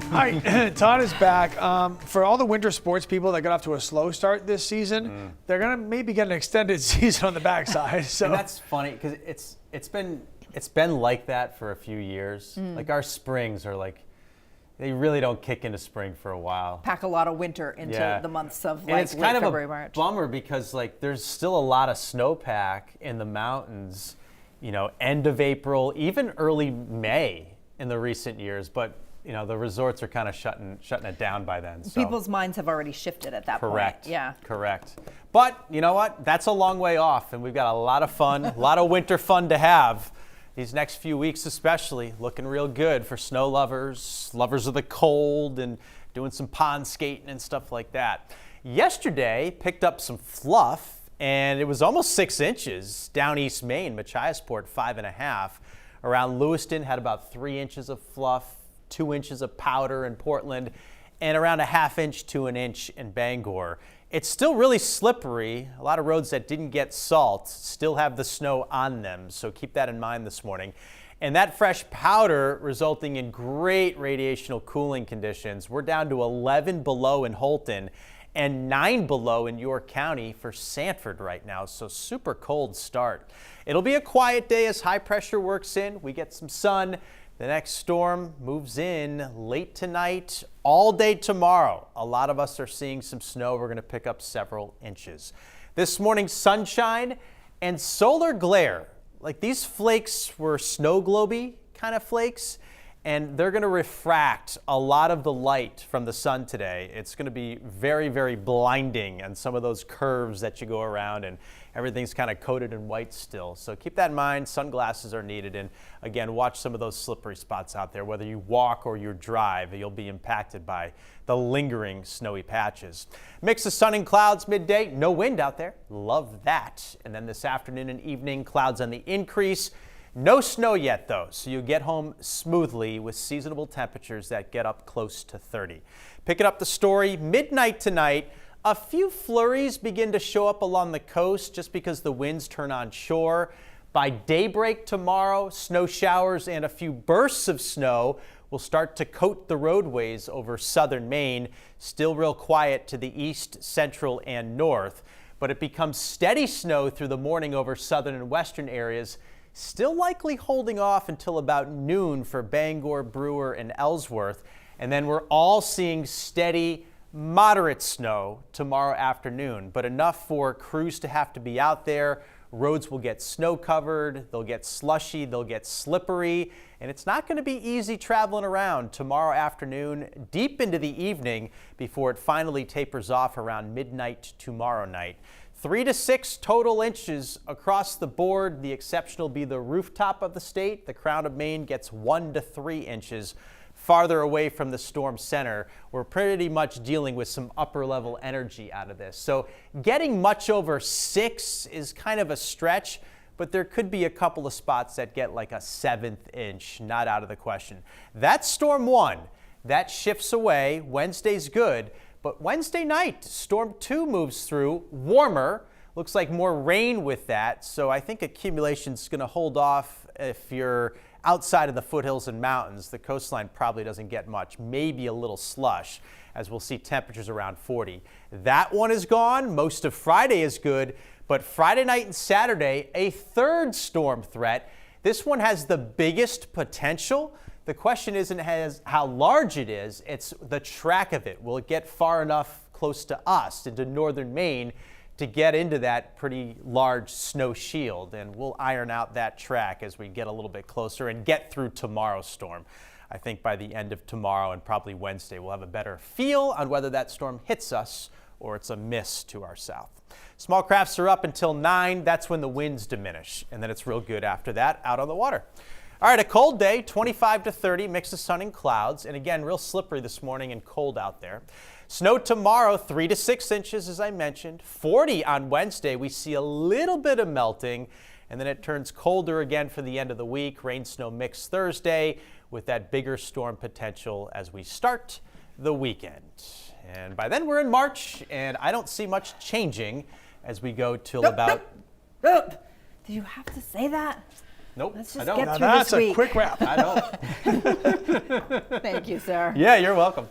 Hi, Todd is back. For all the winter sports people that got off to a slow start this season, they're gonna maybe get an extended season on the backside. So and that's funny because it's been like that for a few years. Like our springs are like, they really don't kick into spring for a while. Pack a lot of winter into the months of and like it's late kind of February, a March. bummer because like there's still a lot of snowpack in the mountains, end of April, even early May in the recent years. But the resorts are kind of shutting it down by then. So. People's minds have already shifted at that Correct. point. Yeah. Correct. But you know what? That's a long way off, and we've got a lot of fun, a lot of winter fun to have. These next few weeks especially, looking real good for snow lovers, lovers of the cold, and doing some pond skating and stuff like that. Yesterday, picked up some fluff, and it was almost 6 inches down East Maine, Machiasport 5.5. Around Lewiston had about 3 inches of fluff, 2 inches of powder in Portland, and around a 1/2 inch to 1 inch in Bangor. It's still really slippery. A lot of roads that didn't get salt still have the snow on them, so keep that in mind this morning. And that fresh powder resulting in great radiational cooling conditions. We're down to 11 below in Holton and 9 below in York County for Sanford right now, so super cold start. It'll be a quiet day as high pressure works in. We get some sun. The next storm moves in late tonight, all day tomorrow. A lot of us are seeing some snow. We're going to pick up several inches. This morning, sunshine and solar glare. Like these flakes were snow globy kind of flakes, and they're going to refract a lot of the light from the sun today. It's going to be very, very blinding on some of those curves that you go around, and everything's kind of coated in white still. So keep that in mind. Sunglasses are needed. And again, watch some of those slippery spots out there. Whether you walk or you drive, you'll be impacted by the lingering snowy patches. Mix of sun and clouds midday. No wind out there. Love that. And then this afternoon and evening, clouds on the increase. No snow yet, though, so you get home smoothly with seasonable temperatures that get up close to 30. Picking up the story, midnight tonight, a few flurries begin to show up along the coast just because the winds turn on shore. By daybreak tomorrow, snow showers and a few bursts of snow will start to coat the roadways over southern Maine. Still real quiet to the east, central, and north, but it becomes steady snow through the morning over southern and western areas. Still likely holding off until about noon for Bangor, Brewer, and Ellsworth. And then we're all seeing steady, moderate snow tomorrow afternoon, but enough for crews to have to be out there. Roads will get snow covered, they'll get slushy, they'll get slippery, and it's not going to be easy traveling around tomorrow afternoon, deep into the evening before it finally tapers off around midnight tomorrow night. 3 to 6 total inches across the board. The exception will be the rooftop of the state. The Crown of Maine gets 1 to 3 inches. Farther away from the storm center, we're pretty much dealing with some upper level energy out of this. So getting much over 6 is kind of a stretch, but there could be a couple of spots that get like a 7th inch, not out of the question. That's storm 1. That shifts away. Wednesday's good. But Wednesday night, storm 2 moves through, warmer, looks like more rain with that. So I think accumulation's going to hold off if you're outside of the foothills and mountains. The coastline probably doesn't get much, maybe a little slush, as we'll see temperatures around 40. That one is gone. Most of Friday is good, but Friday night and Saturday, a third storm threat. This one has the biggest potential. The question isn't how large it is, it's the track of it. Will it get far enough close to us, into northern Maine, to get into that pretty large snow shield? And we'll iron out that track as we get a little bit closer and get through tomorrow's storm. I think by the end of tomorrow and probably Wednesday, we'll have a better feel on whether that storm hits us or it's a miss to our south. Small crafts are up until 9. That's when the winds diminish, and then it's real good after that out on the water. All right, a cold day, 25 to 30, mix of sun and clouds. And again, real slippery this morning and cold out there. Snow tomorrow, 3 to 6 inches, as I mentioned. 40 on Wednesday. We see a little bit of melting, and then it turns colder again for the end of the week. Rain, snow mix Thursday with that bigger storm potential as we start the weekend. And by then we're in March, and I don't see much changing as we go till about... Did you have to say that? Nope, Let's I just don't. get Now through that's this a week. quick wrap. I don't. Thank you, sir. Yeah, you're welcome.